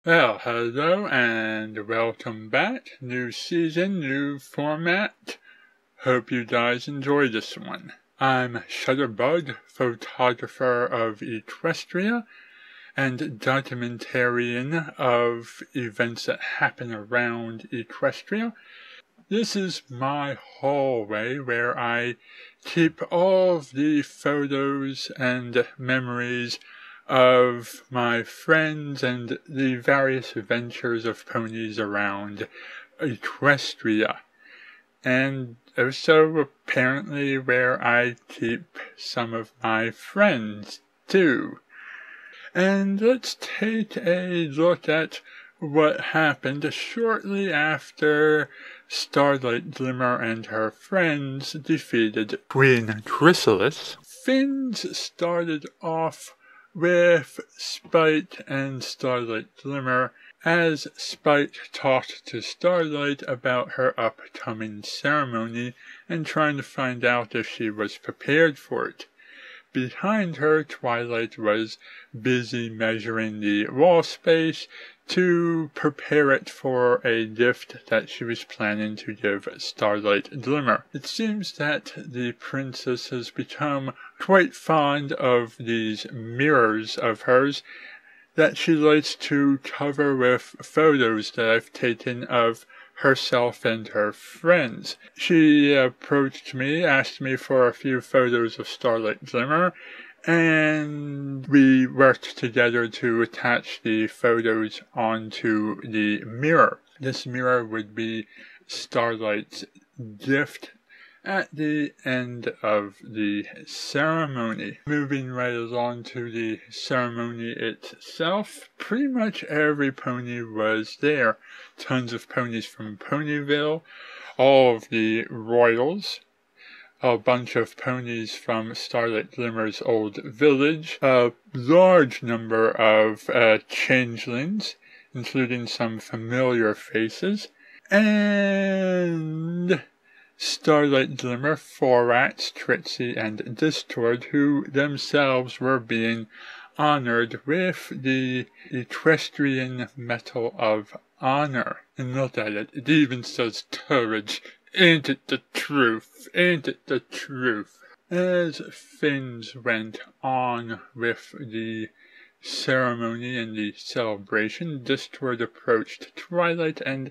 Well, hello and welcome back. New season, new format. Hope you guys enjoy this one. I'm Shutterbug, photographer of Equestria and documentarian of events that happen around Equestria. This is my hallway where I keep all of the photos and memories of my friends and the various adventures of ponies around Equestria. And also apparently where I keep some of my friends too. And let's take a look at what happened shortly after Starlight Glimmer and her friends defeated Queen Chrysalis. Things started off with Spite and Starlight Glimmer as Spite talked to Starlight about her upcoming ceremony and trying to find out if she was prepared for it. Behind her, Twilight was busy measuring the wall space to prepare it for a gift that she was planning to give Starlight Glimmer. It seems that the princess has become quite fond of these mirrors of hers that she likes to cover with photos that I've taken of herself and her friends. She approached me, asked me for a few photos of Starlight Glimmer, and we worked together to attach the photos onto the mirror. This mirror would be Starlight's gift at the end of the ceremony. Moving right along to the ceremony itself, pretty much every pony was there. Tons of ponies from Ponyville, all of the royals, a bunch of ponies from Starlight Glimmer's old village, a large number of changelings, including some familiar faces, and Starlight Glimmer, Thorax, Tritsy, and Discord, who themselves were being honored with the Equestrian Medal of Honor. And look at it, it even says courage. Ain't it the truth? Ain't it the truth? As things went on with the ceremony and the celebration, Discord approached Twilight and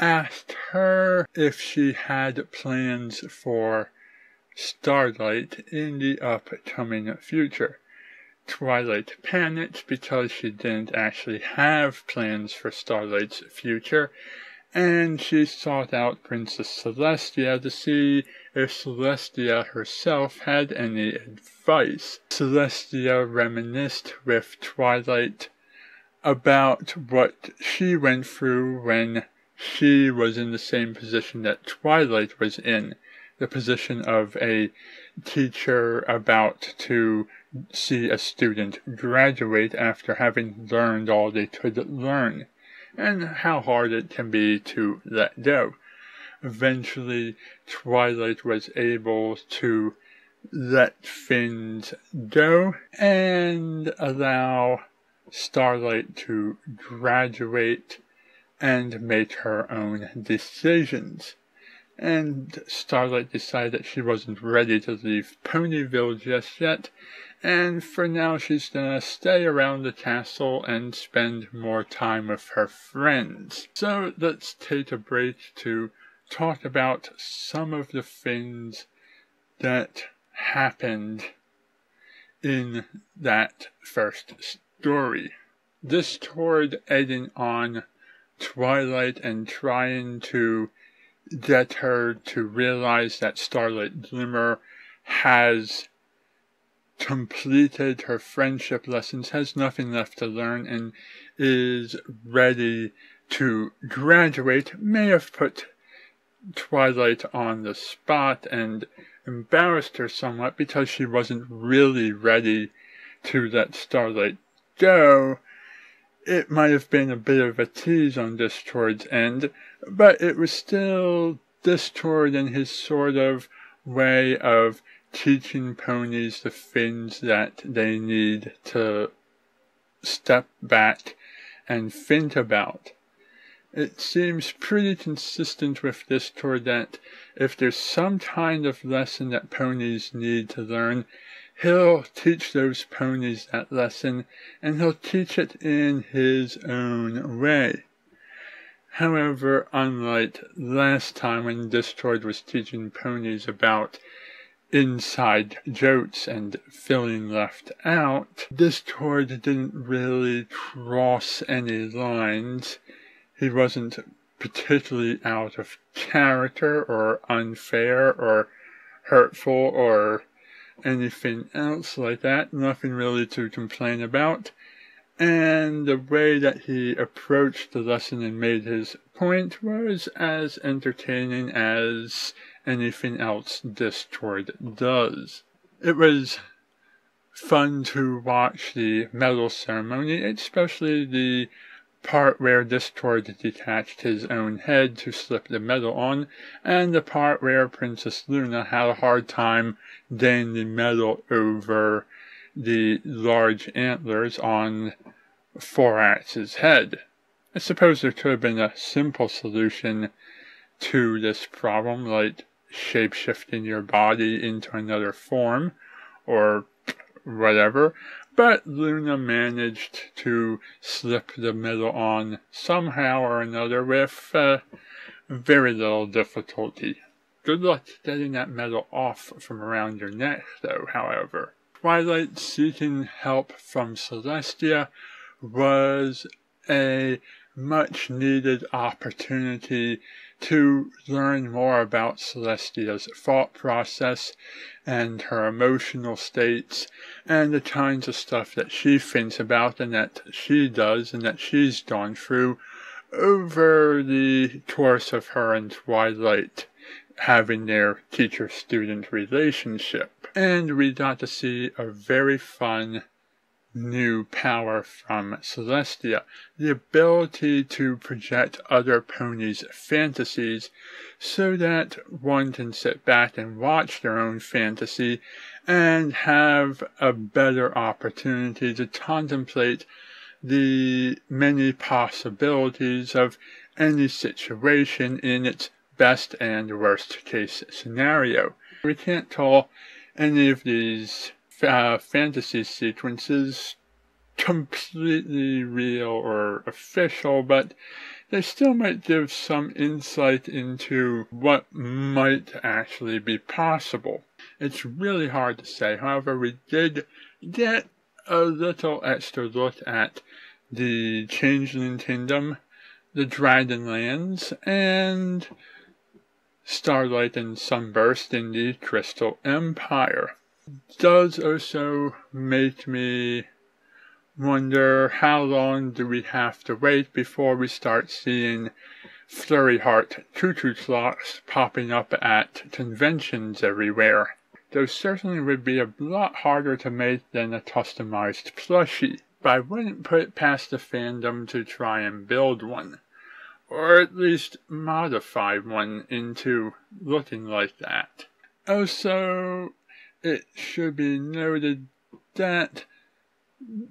asked her if she had plans for Starlight in the upcoming future. Twilight panicked because she didn't actually have plans for Starlight's future, and she sought out Princess Celestia to see if Celestia herself had any advice. Celestia reminisced with Twilight about what she went through when she was in the same position that Twilight was in, the position of a teacher about to see a student graduate after having learned all they could learn, and how hard it can be to let go. Eventually, Twilight was able to let things go and allow Starlight to graduate and make her own decisions. And Starlight decided that she wasn't ready to leave Ponyville just yet, and for now she's gonna stay around the castle and spend more time with her friends. So let's take a break to talk about some of the things that happened in that first story. This toward egging on Twilight and trying to get her to realize that Starlight Glimmer has completed her friendship lessons, has nothing left to learn, and is ready to graduate, may have put Twilight on the spot and embarrassed her somewhat because she wasn't really ready to let Starlight go. It might have been a bit of a tease on Discord's end, but it was still Discord in his sort of way of teaching ponies the things that they need to step back and think about. It seems pretty consistent with this tour that if there's some kind of lesson that ponies need to learn, he'll teach those ponies that lesson, and he'll teach it in his own way. However, unlike last time when Discord was teaching ponies about inside jokes and feeling left out, Discord didn't really cross any lines. He wasn't particularly out of character or unfair or hurtful or anything else like that. Nothing really to complain about. And the way that he approached the lesson and made his point was as entertaining as anything else Discord does. It was fun to watch the medal ceremony, especially the part where Discord detached his own head to slip the medal on, and the part where Princess Luna had a hard time getting the medal over the large antlers on HeartsyArtsy's head. I suppose there could have been a simple solution to this problem, like shape-shifting your body into another form, or whatever, but Luna managed to slip the medal on somehow or another with very little difficulty. Good luck getting that medal off from around your neck, though, however. Twilight seeking help from Celestia was a much-needed opportunity to learn more about Celestia's thought process and her emotional states and the kinds of stuff that she thinks about and that she does and that she's gone through over the course of her and Twilight having their teacher-student relationship. And we got to see a very fun new power from Celestia, the ability to project other ponies' fantasies so that one can sit back and watch their own fantasy and have a better opportunity to contemplate the many possibilities of any situation in its best and worst case scenario. We can't call any of these fantasy sequences completely real or official, but they still might give some insight into what might actually be possible. It's really hard to say. However, we did get a little extra look at the Changeling Kingdom, the Dragonlands, and Starlight and Sunburst in the Crystal Empire. Does also make me wonder how long do we have to wait before we start seeing Flurry Heart cuckoo clocks popping up at conventions everywhere. Those certainly would be a lot harder to make than a customized plushie, but I wouldn't put it past the fandom to try and build one, or at least modify one into looking like that. Also, it should be noted that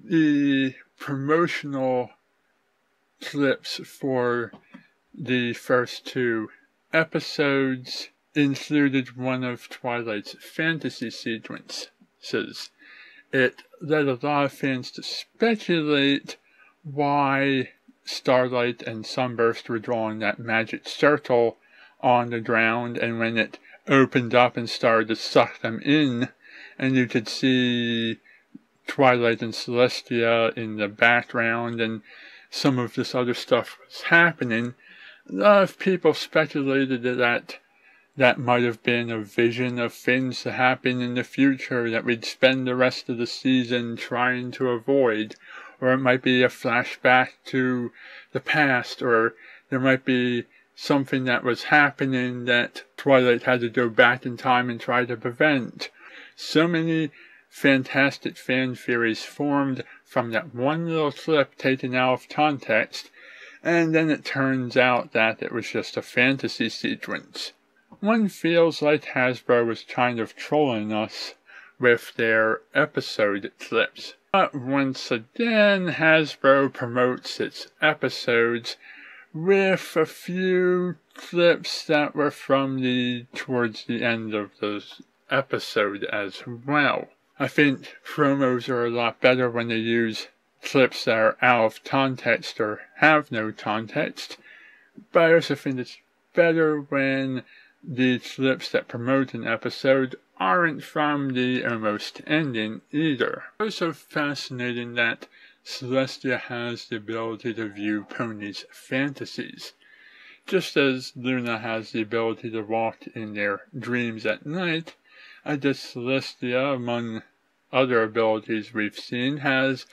the promotional clips for the first two episodes included one of Twilight's fantasy sequences. It led a lot of fans to speculate why Starlight and Sunburst were drawing that magic circle on the ground, and when it opened up and started to suck them in, and you could see Twilight and Celestia in the background, and some of this other stuff was happening. A lot of people speculated that that might have been a vision of things to happen in the future that we'd spend the rest of the season trying to avoid, or it might be a flashback to the past, or there might be something that was happening that Twilight had to go back in time and try to prevent. So many fantastic fan theories formed from that one little clip taken out of context, and then it turns out that it was just a fantasy sequence. One feels like Hasbro was kind of trolling us with their episode clips. But once again, Hasbro promotes its episodes with a few clips that were from towards the end of the episode as well. I think promos are a lot better when they use clips that are out of context or have no context, but I also think it's better when the clips that promote an episode aren't from the almost ending either. It's also fascinating that Celestia has the ability to view Pony's fantasies. Just as Luna has the ability to walk in their dreams at night, I guess Celestia, among other abilities we've seen, has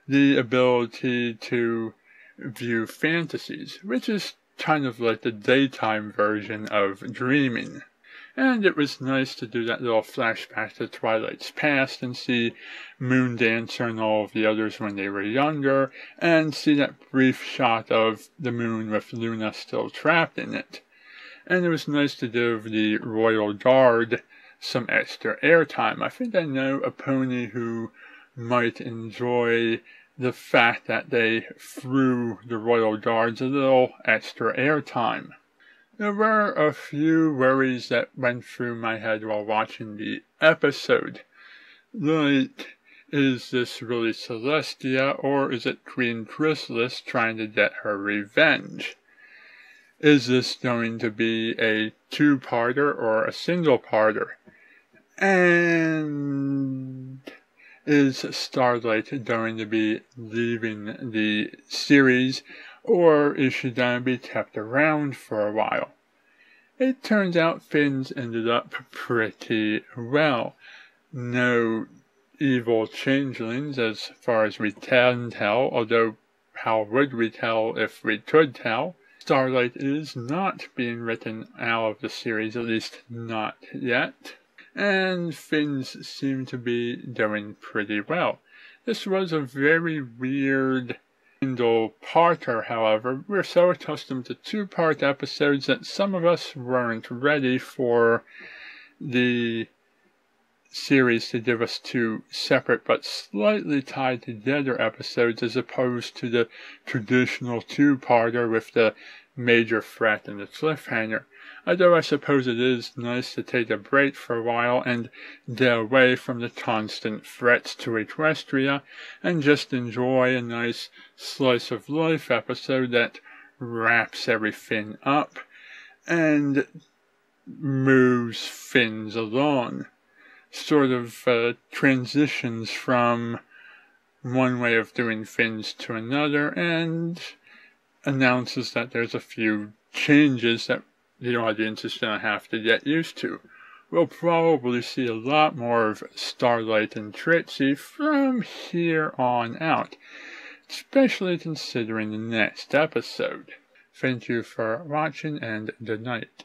the ability to view fantasies, which is kind of like the daytime version of dreaming. And it was nice to do that little flashback to Twilight's past and see Moondancer and all of the others when they were younger, and see that brief shot of the moon with Luna still trapped in it. And it was nice to give the Royal Guard some extra airtime. I think I know a pony who might enjoy the fact that they threw the Royal Guards a little extra airtime. There were a few worries that went through my head while watching the episode. Like, is this really Celestia, or is it Queen Chrysalis trying to get her revenge? Is this going to be a two-parter or a single-parter? And is Starlight going to be leaving the series, or is she going to be kept around for a while? It turns out things ended up pretty well. No evil changelings as far as we can tell, although how would we tell if we could tell? Starlight is not being written out of the series, at least not yet. And things seem to be going pretty well. This was a very weird single-parter, however. We're so accustomed to two-part episodes that some of us weren't ready for the series to give us two separate but slightly tied together episodes as opposed to the traditional two-parter with the major threat and the cliffhanger. Although I suppose it is nice to take a break for a while and get away from the constant threats to Equestria and just enjoy a nice slice of life episode that wraps everything up and moves things along. Sort of transitions from one way of doing things to another and announces that there's a few changes that the audience is going to have to get used to. We'll probably see a lot more of Starlight and Trixie from here on out, especially considering the next episode. Thank you for watching, and good night.